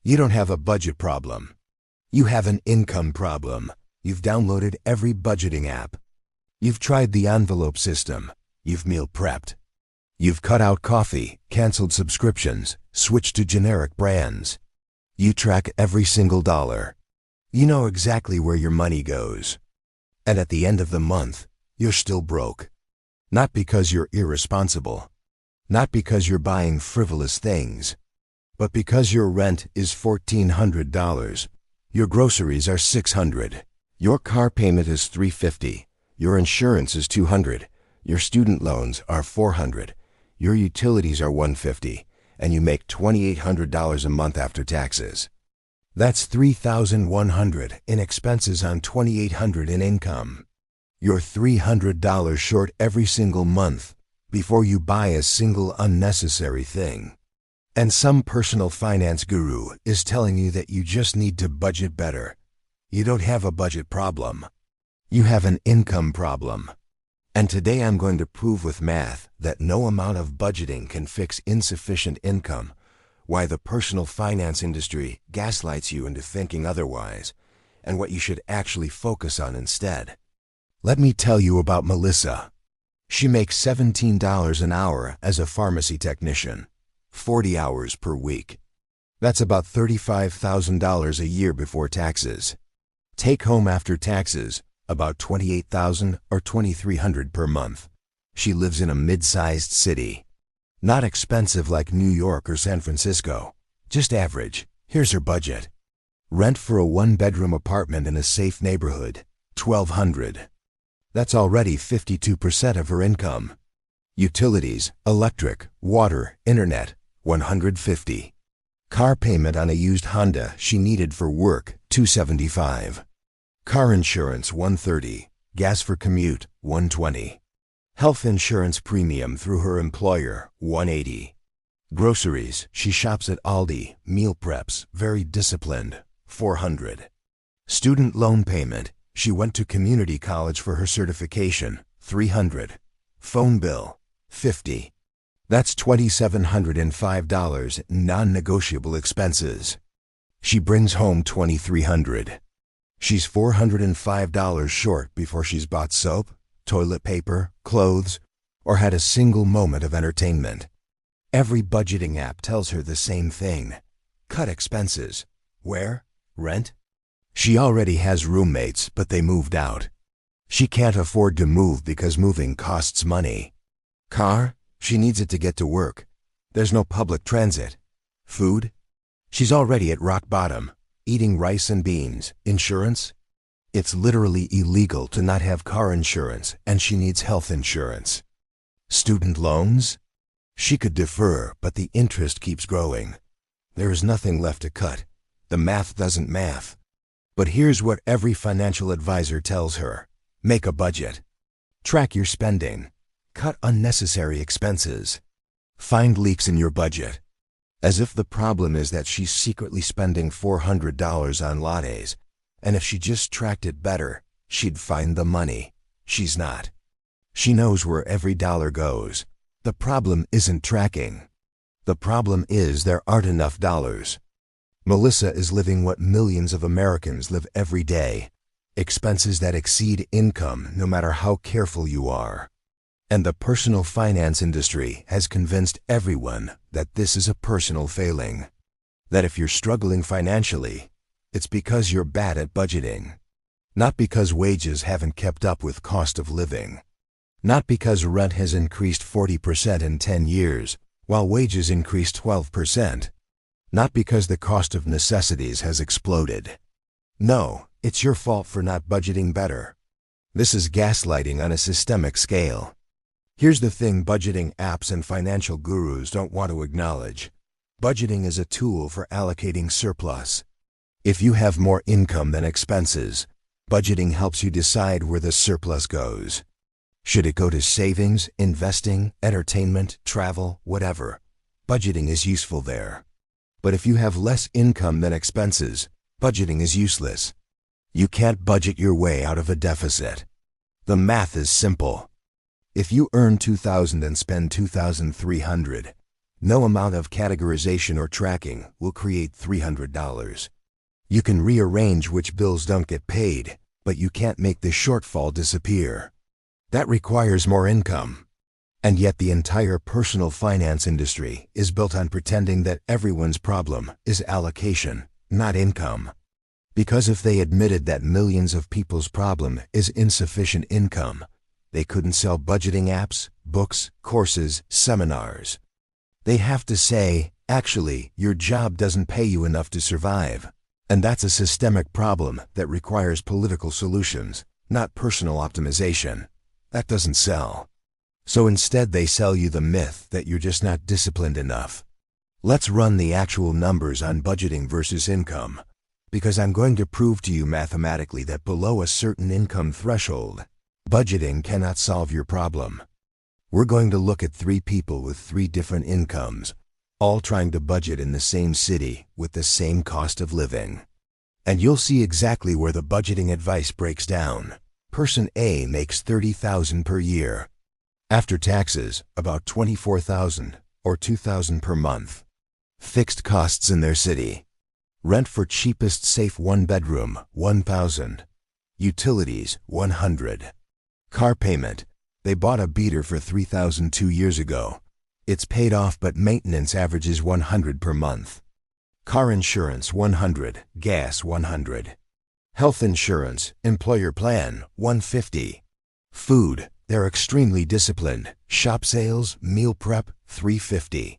You don't have a budget problem. You have an income problem. You've downloaded every budgeting app. You've tried the envelope system. You've meal prepped. You've cut out coffee, canceled subscriptions, switched to generic brands. You track every single dollar. You know exactly where your money goes. And at the end of the month, you're still broke. Not because you're irresponsible. Not because you're buying frivolous things. But because your rent is $1,400. Your groceries are $600. Your car payment is $350. Your insurance is $200. Your student loans are $400. Your utilities are $150. And you make $2,800 a month after taxes. That's $3,100 in expenses on $2,800 in income. You're $300 short every single month before you buy a single unnecessary thing. And some personal finance guru is telling you that you just need to budget better. You don't have a budget problem. You have an income problem. And today I'm going to prove with math that no amount of budgeting can fix insufficient income, why the personal finance industry gaslights you into thinking otherwise, and what you should actually focus on instead. Let me tell you about Melissa. She makes $17 an hour as a pharmacy technician, 40 hours per week. That's about $35,000 a year before taxes. Take home after taxes, about $28,000 or $2,300 per month. She lives in a mid-sized city. Not expensive like New York or San Francisco, just average. Here's her budget. Rent for a one-bedroom apartment in a safe neighborhood, $1,200. That's already 52% of her income. Utilities, electric, water, internet, $150. Car payment on a used Honda she needed for work, $275. Car insurance, $130. Gas for commute, $120. Health insurance premium through her employer, $180. Groceries, she shops at Aldi, meal preps, very disciplined, $400. Student loan payment, she went to community college for her certification, $300. Phone bill, $50. That's $2,705 non-negotiable expenses. She brings home $2,300. She's $405 short before she's bought soap, toilet paper, clothes, or had a single moment of entertainment. Every budgeting app tells her the same thing. Cut expenses. Where? Rent? She already has roommates, but they moved out. She can't afford to move because moving costs money. Car? She needs it to get to work. There's no public transit. Food? She's already at rock bottom, eating rice and beans. Insurance? It's literally illegal to not have car insurance, and she needs health insurance. Student loans? She could defer, but the interest keeps growing. There is nothing left to cut. The math doesn't math. But here's what every financial advisor tells her. Make a budget. Track your spending. Cut unnecessary expenses. Find leaks in your budget. As if the problem is that she's secretly spending $400 on lattes, and if she just tracked it better, she'd find the money. She's not. She knows where every dollar goes. The problem isn't tracking. The problem is there aren't enough dollars. Melissa is living what millions of Americans live every day. Expenses that exceed income no matter how careful you are. And the personal finance industry has convinced everyone that this is a personal failing. That if you're struggling financially, it's because you're bad at budgeting. Not because wages haven't kept up with cost of living. Not because rent has increased 40% in 10 years, while wages increased 12%. Not because the cost of necessities has exploded. No, it's your fault for not budgeting better. This is gaslighting on a systemic scale. Here's the thing budgeting apps and financial gurus don't want to acknowledge. Budgeting is a tool for allocating surplus. If you have more income than expenses, budgeting helps you decide where the surplus goes. Should it go to savings, investing, entertainment, travel, whatever? Budgeting is useful there. But if you have less income than expenses, budgeting is useless. You can't budget your way out of a deficit. The math is simple. If you earn $2,000 and spend $2,300, No amount of categorization or tracking will create $300. You can rearrange which bills don't get paid, but you can't make the shortfall disappear. That requires more income. And yet the entire personal finance industry is built on pretending that everyone's problem is allocation, not income. Because if they admitted that millions of people's problem is insufficient income, they couldn't sell budgeting apps, books, courses, seminars. They have to say, actually, your job doesn't pay you enough to survive. And that's a systemic problem that requires political solutions, not personal optimization. That doesn't sell. So instead they sell you the myth that you're just not disciplined enough. Let's run the actual numbers on budgeting versus income, because I'm going to prove to you mathematically that below a certain income threshold, budgeting cannot solve your problem. We're going to look at 3 people with 3 different incomes, all trying to budget in the same city with the same cost of living. And you'll see exactly where the budgeting advice breaks down. Person A makes $30,000 per year. After taxes, about $24,000 or $2,000 per month. Fixed costs in their city. Rent for cheapest safe 1-bedroom, $1,000. Utilities, $100. Car payment. They bought a beater for $3,000 2 years ago. It's paid off, but maintenance averages $100 per month. Car insurance, $100. Gas, $100. Health insurance, employer plan, $150. Food, they're extremely disciplined. Shop sales, meal prep, $350.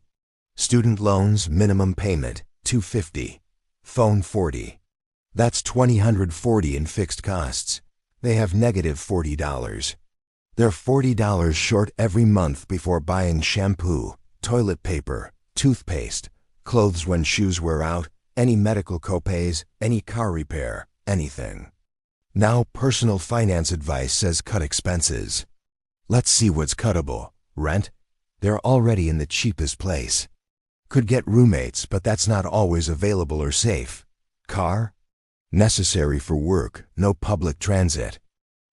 Student loans, minimum payment, $250. Phone, $40. That's $2,040 in fixed costs. They have negative $40. They're $40 short every month before buying shampoo, toilet paper, toothpaste, clothes when shoes wear out, any medical copays, any car repair, anything. Now personal finance advice says cut expenses. Let's see what's cuttable. Rent? They're already in the cheapest place. Could get roommates, but that's not always available or safe. Car? Necessary for work, no public transit.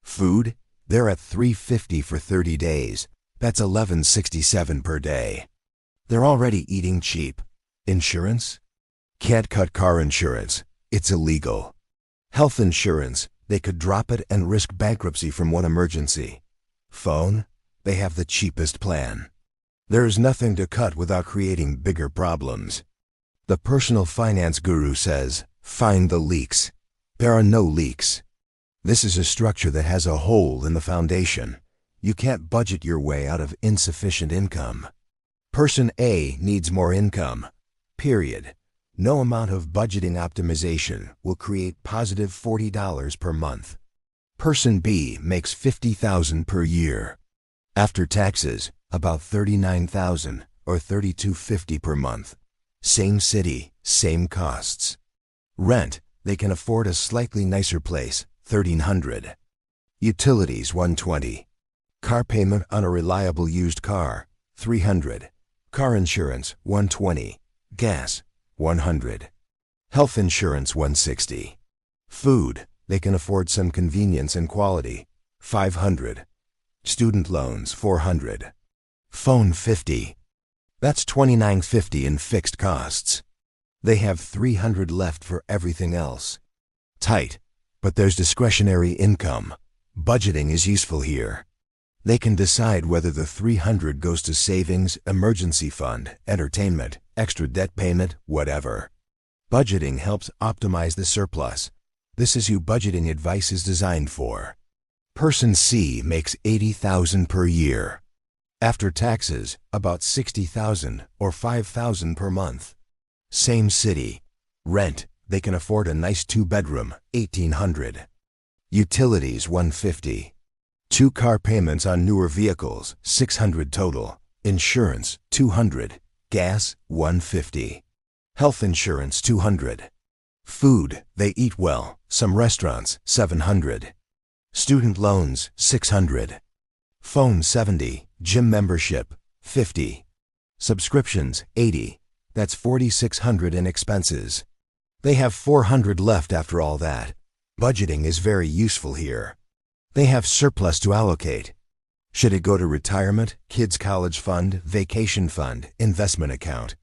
Food? They're at $350 for 30 days. That's $11.67 per day. They're already eating cheap. Insurance? Can't cut car insurance. It's illegal. Health insurance? They could drop it and risk bankruptcy from one emergency. Phone? They have the cheapest plan. There's nothing to cut without creating bigger problems. The personal finance guru says, find the leaks. There are no leaks. This is a structure that has a hole in the foundation. You can't budget your way out of insufficient income. Person A needs more income. Period. No amount of budgeting optimization will create positive $40 per month. Person B makes $50,000 per year. After taxes, about $39,000 or $32.50 per month. Same city, same costs. Rent, they can afford a slightly nicer place, $1,300. Utilities, $120. Car payment on a reliable used car, $300. Car insurance, $120. Gas, $100. Health insurance, $160. Food, they can afford some convenience and quality, $500. Student loans, $400. Phone, $50. That's $29.50 in fixed costs. They have $300 left for everything else. Tight, but there's discretionary income. Budgeting is useful here. They can decide whether the $300 goes to savings, emergency fund, entertainment, extra debt payment, whatever. Budgeting helps optimize the surplus. This is who budgeting advice is designed for. Person C makes $80,000 per year. After taxes, about $60,000 or $5,000 per month. Same city. Rent, they can afford a nice 2-bedroom, $1,800. Utilities, $150. 2 car payments on newer vehicles, $600 total. Insurance, $200. Gas, $150. Health insurance, $200. Food, they eat well, some restaurants, $700. Student loans, $600. Phone, $70. Gym membership, $50. Subscriptions, $80. That's $4,600 in expenses. They have $400 left after all that. Budgeting is very useful here. They have surplus to allocate. Should it go to retirement, kids' college fund, vacation fund, investment account?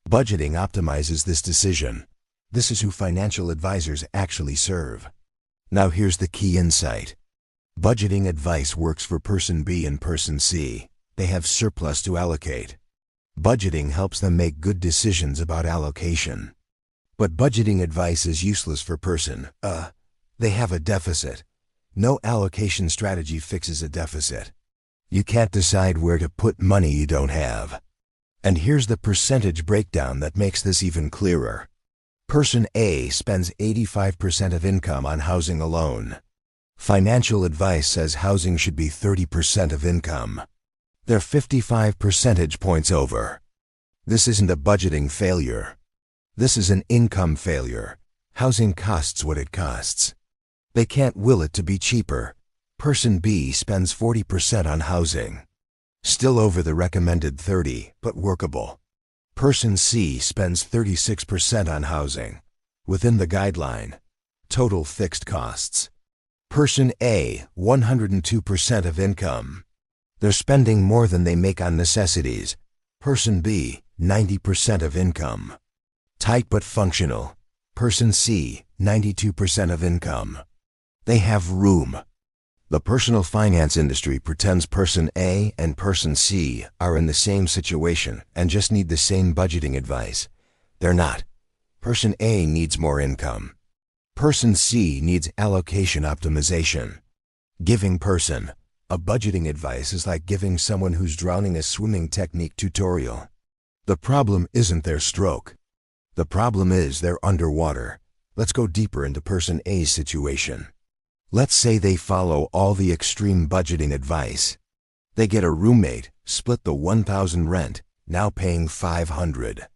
Budgeting optimizes this decision. This is who financial advisors actually serve. Now here's the key insight. Budgeting advice works for person B and person C. They have surplus to allocate. Budgeting helps them make good decisions about allocation. But budgeting advice is useless for person they have a deficit. No allocation strategy fixes a deficit. You can't decide where to put money you don't have. And here's the percentage breakdown that makes this even clearer. Person A spends 85% of income on housing alone. Financial advice says housing should be 30% of income. They're 55 percentage points over. This isn't a budgeting failure. This is an income failure. Housing costs what it costs. They can't will it to be cheaper. Person B spends 40% on housing. Still over the recommended 30, but workable. Person C spends 36% on housing. Within the guideline. Total fixed costs. Person A, 102% of income. They're spending more than they make on necessities. Person B, 90% of income. Tight but functional. Person C, 92% of income. They have room. The personal finance industry pretends person A and person C are in the same situation and just need the same budgeting advice. They're not. Person A needs more income. Person C needs allocation optimization. Giving person a budgeting advice is like giving someone who's drowning a swimming technique tutorial. The problem isn't their stroke. The problem is they're underwater. Let's go deeper into person A's situation. Let's say they follow all the extreme budgeting advice. They get a roommate, split the $1,000 rent, now paying $500.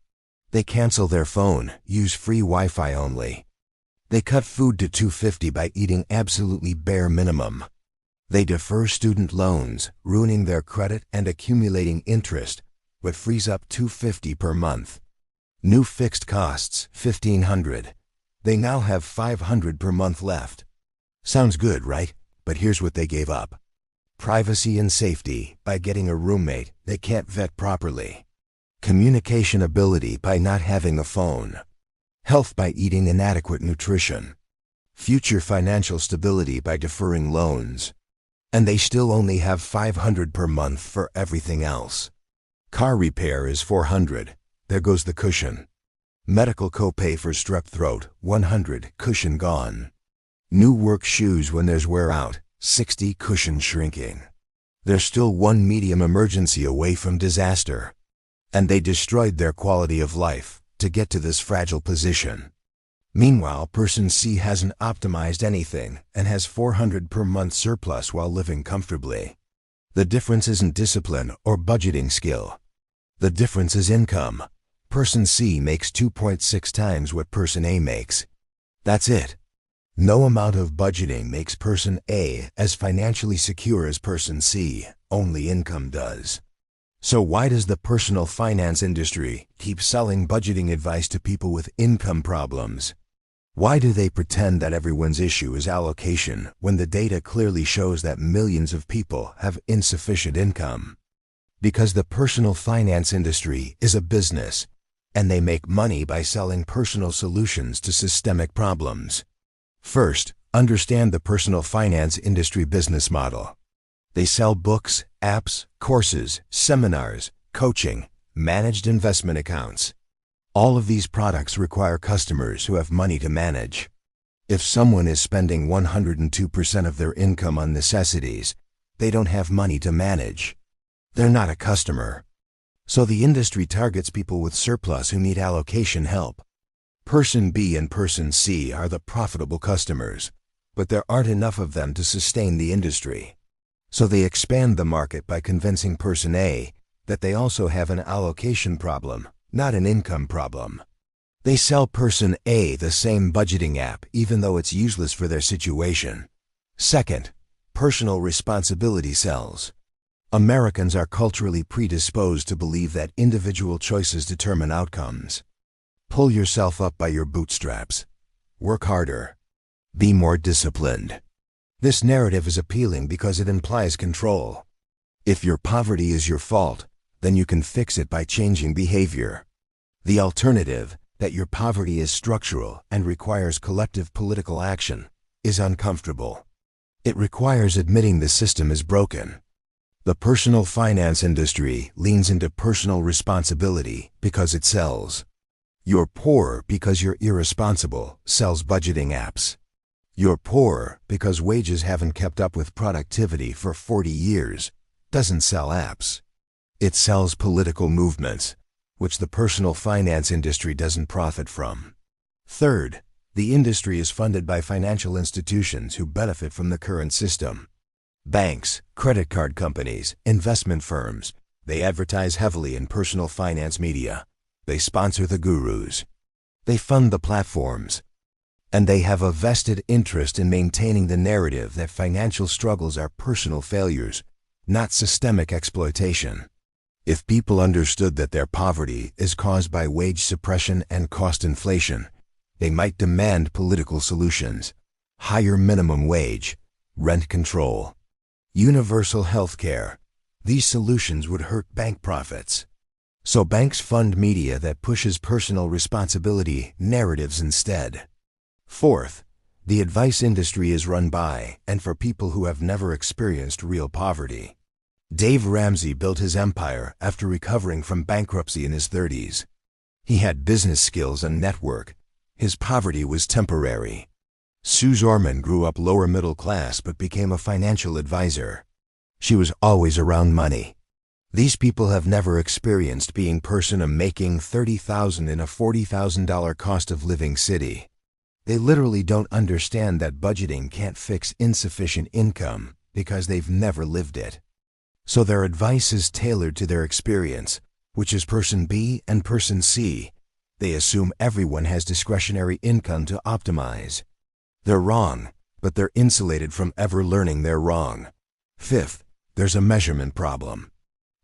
They cancel their phone, use free Wi-Fi only. They cut food to $250 by eating absolutely bare minimum. They defer student loans, ruining their credit and accumulating interest, but frees up $250 per month. New fixed costs, $1,500. They now have $500 per month left. Sounds good, right? But here's what they gave up. Privacy and safety by getting a roommate they can't vet properly. Communication ability by not having a phone. Health by eating inadequate nutrition. Future financial stability by deferring loans. And they still only have $500 per month for everything else. Car repair is $400. There goes the cushion. Medical copay for strep throat, $100, cushion gone. New work shoes when there's wear out, $60, cushion shrinking. They're still one medium emergency away from disaster. And they destroyed their quality of life to get to this fragile position. Meanwhile, person C hasn't optimized anything and has $400 per month surplus while living comfortably. The difference isn't discipline or budgeting skill. The difference is income. Person C makes 2.6 times what person A makes. That's it. No amount of budgeting makes person A as financially secure as person C, only income does. So why does the personal finance industry keep selling budgeting advice to people with income problems? Why do they pretend that everyone's issue is allocation when the data clearly shows that millions of people have insufficient income? Because the personal finance industry is a business, and they make money by selling personal solutions to systemic problems. First, understand the personal finance industry business model. They sell books, apps, courses, seminars, coaching, managed investment accounts. All of these products require customers who have money to manage. If someone is spending 102% of their income on necessities, they don't have money to manage. They're not a customer. So the industry targets people with surplus who need allocation help. Person B and person C are the profitable customers, but there aren't enough of them to sustain the industry. So they expand the market by convincing person A that they also have an allocation problem, not an income problem. They sell person A the same budgeting app even though it's useless for their situation. Second, personal responsibility sells. Americans are culturally predisposed to believe that individual choices determine outcomes. Pull yourself up by your bootstraps. Work harder. Be more disciplined. This narrative is appealing because it implies control. If your poverty is your fault, then you can fix it by changing behavior. The alternative, that your poverty is structural and requires collective political action, is uncomfortable. It requires admitting the system is broken. The personal finance industry leans into personal responsibility because it sells. You're poor because you're irresponsible sells budgeting apps. You're poor because wages haven't kept up with productivity for 40 years doesn't sell apps. It sells political movements, which the personal finance industry doesn't profit from. Third, the industry is funded by financial institutions who benefit from the current system. Banks, credit card companies, investment firms, they advertise heavily in personal finance media. They sponsor the gurus. They fund the platforms. And they have a vested interest in maintaining the narrative that financial struggles are personal failures, not systemic exploitation. If people understood that their poverty is caused by wage suppression and cost inflation, they might demand political solutions: higher minimum wage, rent control, universal health care. These solutions would hurt bank profits. So banks fund media that pushes personal responsibility narratives instead. Fourth, the advice industry is run by and for people who have never experienced real poverty. Dave Ramsey built his empire after recovering from bankruptcy in his 30s. He had business skills and network. His poverty was temporary. Sue Zorman grew up lower middle class but became a financial advisor. She was always around money. These people have never experienced being person making $30,000 in a $40,000 cost of living city. They literally don't understand that budgeting can't fix insufficient income because they've never lived it. So their advice is tailored to their experience, which is person B and person C. They assume everyone has discretionary income to optimize. They're wrong, but they're insulated from ever learning they're wrong. Fifth, there's a measurement problem.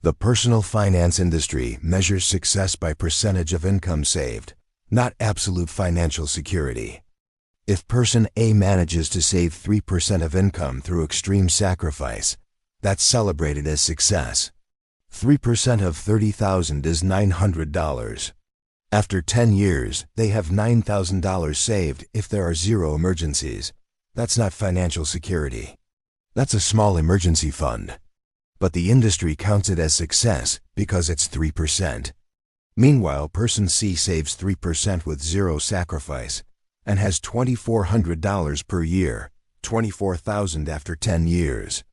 The personal finance industry measures success by percentage of income saved, not absolute financial security. If person A manages to save 3% of income through extreme sacrifice, that's celebrated as success. 3% of $30,000 is $900. After 10 years, they have $9,000 saved if there are 0 emergencies. That's not financial security. That's a small emergency fund. But the industry counts it as success because it's 3%. Meanwhile, person C saves 3% with 0 sacrifice and has $2,400 per year, $24,000 after 10 years.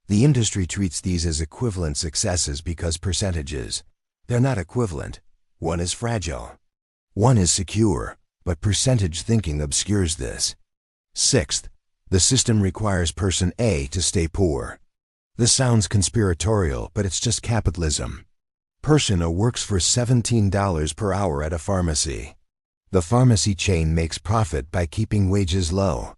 The industry treats these as equivalent successes because percentages. They're not equivalent. One is fragile. One is secure, but percentage thinking obscures this. Sixth, the system requires person A to stay poor. This sounds conspiratorial, but it's just capitalism. Person A works for $17 per hour at a pharmacy. The pharmacy chain makes profit by keeping wages low.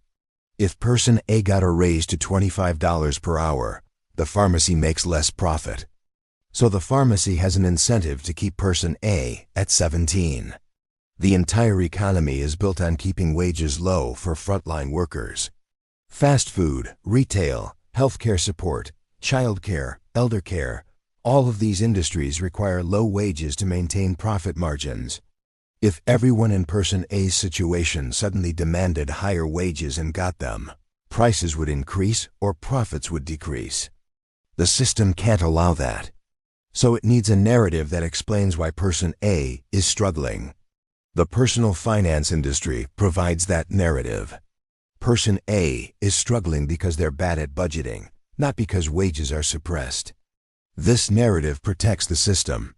If person A got a raise to $25 per hour, the pharmacy makes less profit. So the pharmacy has an incentive to keep person A at 17. The entire economy is built on keeping wages low for frontline workers. Fast food, retail, healthcare support, childcare, elder care, all of these industries require low wages to maintain profit margins. If everyone in person A's situation suddenly demanded higher wages and got them, prices would increase or profits would decrease. The system can't allow that. So it needs a narrative that explains why person A is struggling. The personal finance industry provides that narrative. Person A is struggling because they're bad at budgeting, not because wages are suppressed. This narrative protects the system.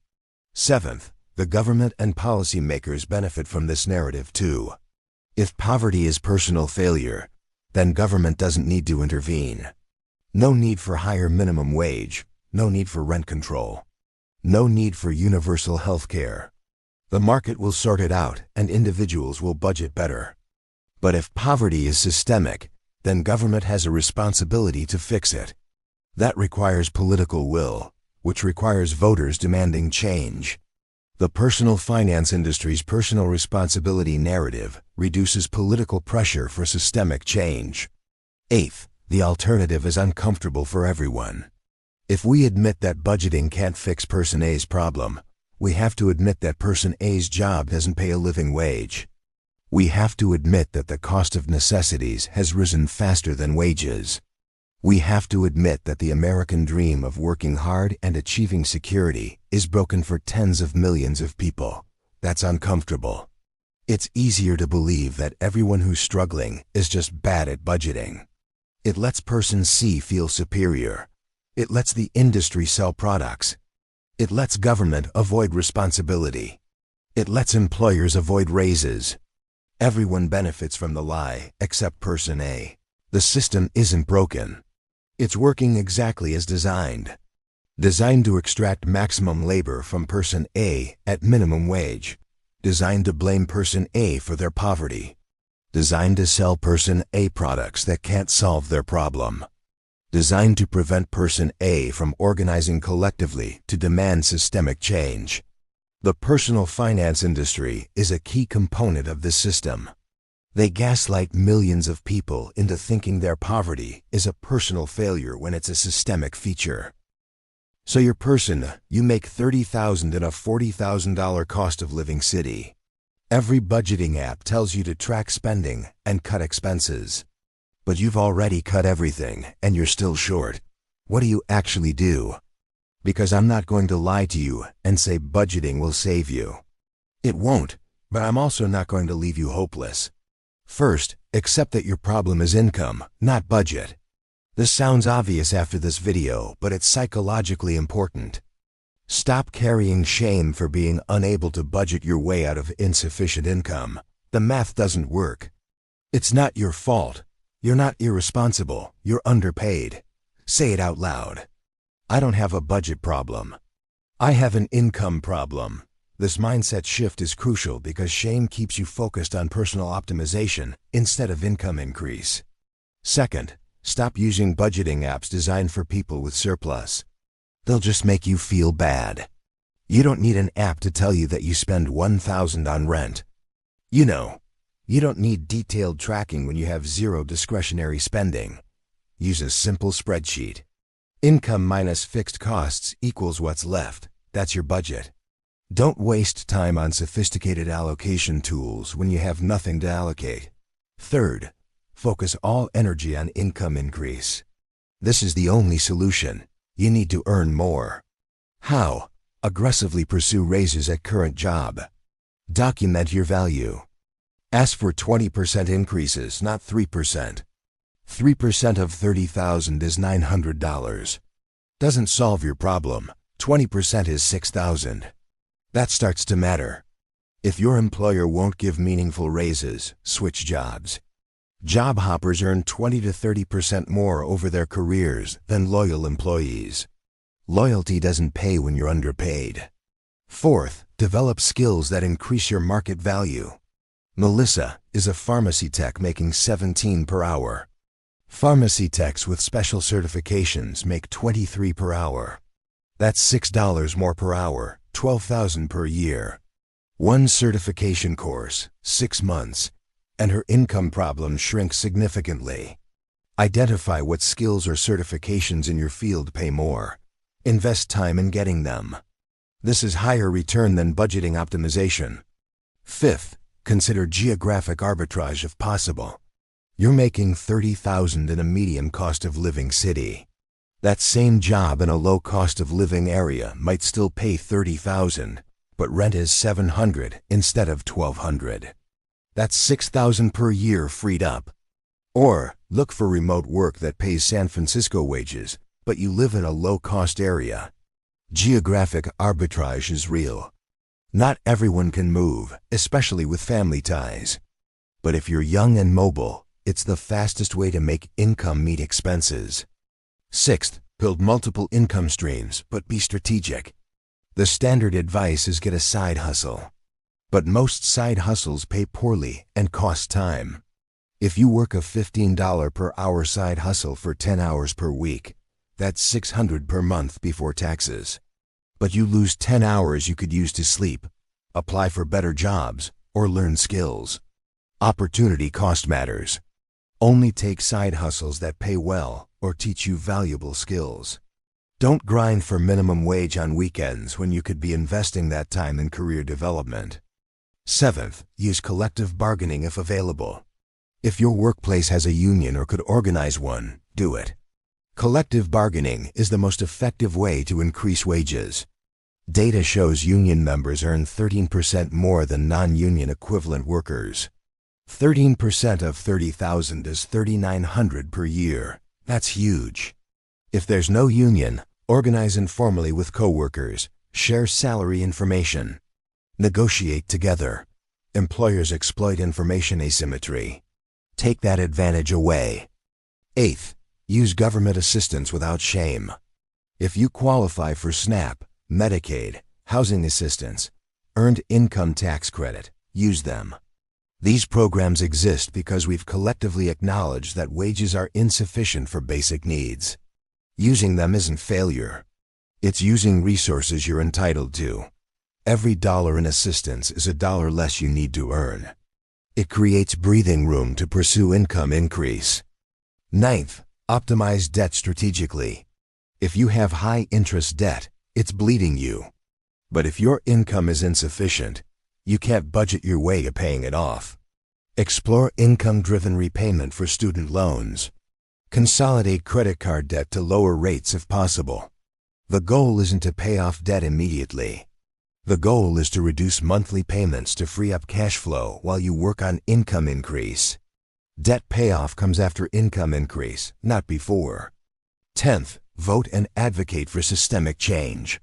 Seventh, the government and policymakers benefit from this narrative too. If poverty is personal failure, then government doesn't need to intervene. No need for higher minimum wage, no need for rent control, no need for universal health care. The market will sort it out and individuals will budget better. But if poverty is systemic, then government has a responsibility to fix it. That requires political will, which requires voters demanding change. The personal finance industry's personal responsibility narrative reduces political pressure for systemic change. Eighth, the alternative is uncomfortable for everyone. If we admit that budgeting can't fix person A's problem, we have to admit that person A's job doesn't pay a living wage. We have to admit that the cost of necessities has risen faster than wages. We have to admit that the American dream of working hard and achieving security is broken for tens of millions of people. That's uncomfortable. It's easier to believe that everyone who's struggling is just bad at budgeting. It lets person C feel superior. It lets the industry sell products. It lets government avoid responsibility. It lets employers avoid raises. Everyone benefits from the lie except person A. The system isn't broken. It's working exactly as designed. Designed to extract maximum labor from person A at minimum wage. Designed to blame person A for their poverty. Designed to sell person A products that can't solve their problem. Designed to prevent person A from organizing collectively to demand systemic change. The personal finance industry is a key component of this system. They gaslight millions of people into thinking their poverty is a personal failure when it's a systemic feature. So you're person, you make $30,000 in a $40,000 cost of living city. Every budgeting app tells you to track spending and cut expenses. But you've already cut everything and you're still short. What do you actually do? Because I'm not going to lie to you and say budgeting will save you. It won't, but I'm also not going to leave you hopeless. First, accept that your problem is income, not budget. This sounds obvious after this video, but it's psychologically important. Stop carrying shame for being unable to budget your way out of insufficient income. The math doesn't work. It's not your fault. You're not irresponsible. You're underpaid. Say it out loud. I don't have a budget problem. I have an income problem. This mindset shift is crucial because shame keeps you focused on personal optimization instead of income increase. Second, stop using budgeting apps designed for people with surplus. They'll just make you feel bad. You don't need an app to tell you that you spend $1,000 on rent. You don't need detailed tracking when you have zero discretionary spending. Use a simple spreadsheet. Income minus fixed costs equals what's left. That's your budget. Don't waste time on sophisticated allocation tools when you have nothing to allocate. Third, focus all energy on income increase. This is the only solution. You need to earn more. How? Aggressively pursue raises at current job. Document your value. Ask for 20% increases, not 3%. 3% of $30,000 is $900. Doesn't solve your problem. 20% is $6,000. That starts to matter. If your employer won't give meaningful raises, switch jobs. Job hoppers earn 20 to 30% more over their careers than loyal employees. Loyalty doesn't pay when you're underpaid. Fourth, develop skills that increase your market value. Melissa is a pharmacy tech making $17 per hour. Pharmacy techs with special certifications make $23 per hour. That's $6 more per hour, $12,000 per year. One certification course, 6 months, and her income problem shrinks significantly. Identify what skills or certifications in your field pay more. Invest time in getting them. This is higher return than budgeting optimization. Fifth, consider geographic arbitrage if possible. You're making $30,000 in a medium cost of living city. That same job in a low cost of living area might still pay $30,000, but rent is $700 instead of $1,200. That's $6,000 per year freed up. Or look for remote work that pays San Francisco wages, but you live in a low-cost area. Geographic arbitrage is real. Not everyone can move, especially with family ties. But if you're young and mobile, it's the fastest way to make income meet expenses. Sixth, build multiple income streams, but be strategic. The standard advice is get a side hustle. But most side hustles pay poorly and cost time. If you work a $15 per hour side hustle for 10 hours per week, that's $600 per month before taxes. But you lose 10 hours you could use to sleep, apply for better jobs, or learn skills. Opportunity cost matters. Only take side hustles that pay well or teach you valuable skills. Don't grind for minimum wage on weekends when you could be investing that time in career development. 7th, use collective bargaining if available. If your workplace has a union or could organize one, do it. Collective bargaining is the most effective way to increase wages. Data shows union members earn 13% more than non-union equivalent workers. 13% of 30,000 is $3,900 per year. That's huge. If there's no union, organize informally with coworkers, share salary information. Negotiate together. Employers exploit information asymmetry. Take that advantage away. 8th, use government assistance without shame. If you qualify for SNAP, Medicaid, housing assistance, earned income tax credit, use them. These programs exist because we've collectively acknowledged that wages are insufficient for basic needs. Using them isn't failure. It's using resources you're entitled to. Every dollar in assistance is a dollar less you need to earn. It creates breathing room to pursue income increase. 9th, optimize debt strategically. If you have high interest debt, it's bleeding you. But if your income is insufficient, you can't budget your way to paying it off. Explore income-driven repayment for student loans. Consolidate credit card debt to lower rates if possible. The goal isn't to pay off debt immediately. The goal is to reduce monthly payments to free up cash flow while you work on income increase. Debt payoff comes after income increase, not before. 10th, vote and advocate for systemic change.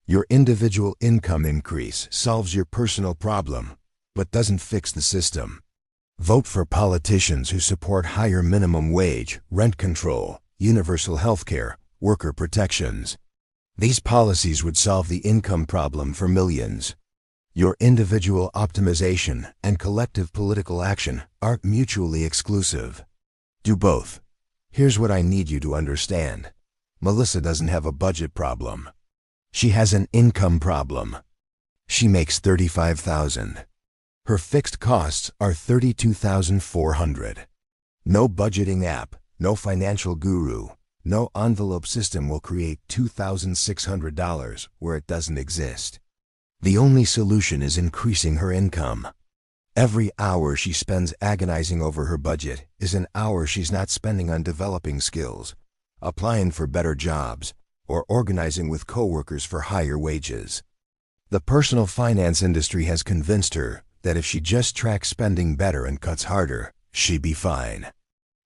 Your individual income increase solves your personal problem, but doesn't fix the system. Vote for politicians who support higher minimum wage, rent control, universal health care, worker protections. These policies would solve the income problem for millions. Your individual optimization and collective political action aren't mutually exclusive. Do both. Here's what I need you to understand. Melissa doesn't have a budget problem. She has an income problem. She makes $35,000. Her fixed costs are $32,400. No budgeting app, no financial guru, no envelope system will create $2,600 where it doesn't exist. The only solution is increasing her income. Every hour she spends agonizing over her budget is an hour she's not spending on developing skills, applying for better jobs, or organizing with coworkers for higher wages. The personal finance industry has convinced her that if she just tracks spending better and cuts harder, she'd be fine.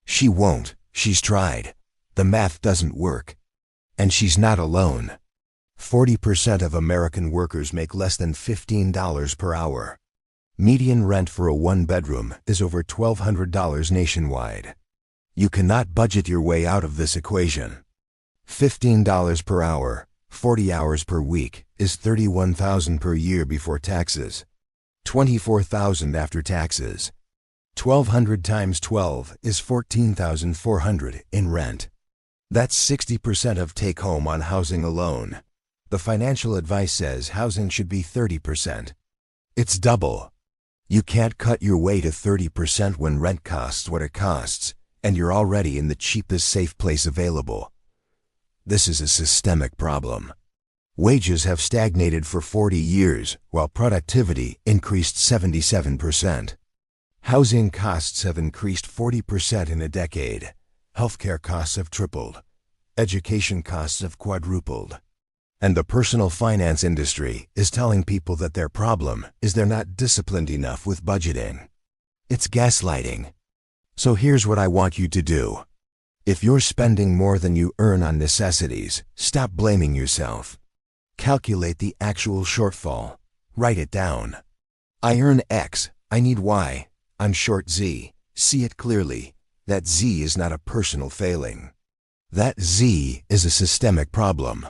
She won't. She's tried. The math doesn't work. And she's not alone. 40% of American workers make less than $15 per hour. Median rent for a one-bedroom is over $1,200 nationwide. You cannot budget your way out of this equation. $15 per hour, 40 hours per week, is $31,000 per year before taxes. $24,000 after taxes. 1,200 times 12 is $14,400 in rent. That's 60% of take-home on housing alone. The financial advice says housing should be 30%. It's double. You can't cut your way to 30% when rent costs what it costs, and you're already in the cheapest safe place available. This is a systemic problem. Wages have stagnated for 40 years, while productivity increased 77%. Housing costs have increased 40% in a decade. Healthcare costs have tripled. Education costs have quadrupled. And the personal finance industry is telling people that their problem is they're not disciplined enough with budgeting. It's gaslighting. So here's what I want you to do. If you're spending more than you earn on necessities, stop blaming yourself. Calculate the actual shortfall. Write it down. I earn X. I need Y. I'm short Z. See it clearly. That Z is not a personal failing. That Z is a systemic problem.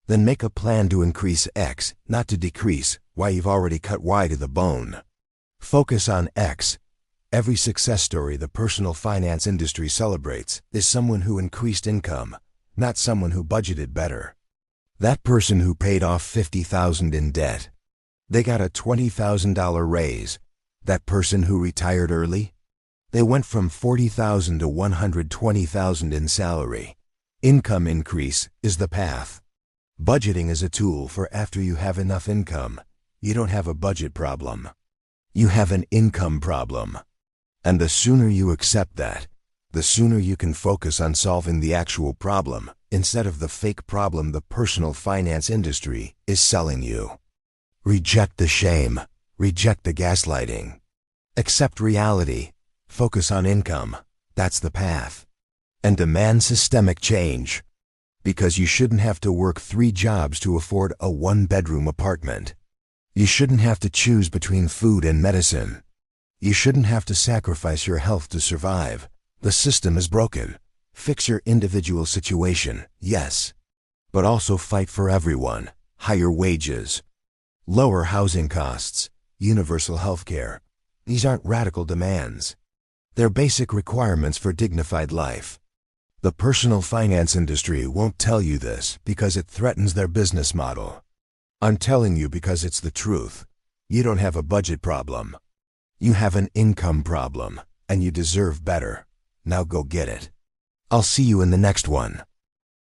Then make a plan to increase X, not to decrease Y. You've already cut Y to the bone. Focus on X. Every success story the personal finance industry celebrates is someone who increased income, not someone who budgeted better. That person who paid off $50,000 in debt. They got a $20,000 raise. That person who retired early. They went from $40,000 to $120,000 in salary. Income increase is the path. Budgeting is a tool for after you have enough income. You don't have a budget problem. You have an income problem. And the sooner you accept that, the sooner you can focus on solving the actual problem instead of the fake problem the personal finance industry is selling you. Reject the shame. Reject the gaslighting. Accept reality. Focus on income. That's the path. And demand systemic change. Because you shouldn't have to work 3 jobs to afford a 1-bedroom apartment. You shouldn't have to choose between food and medicine. You shouldn't have to sacrifice your health to survive. The system is broken. Fix your individual situation, yes. But also fight for everyone. Higher wages. Lower housing costs. Universal health care. These aren't radical demands. They're basic requirements for dignified life. The personal finance industry won't tell you this because it threatens their business model. I'm telling you because it's the truth. You don't have a budget problem. You have an income problem, and you deserve better. Now go get it. I'll see you in the next one.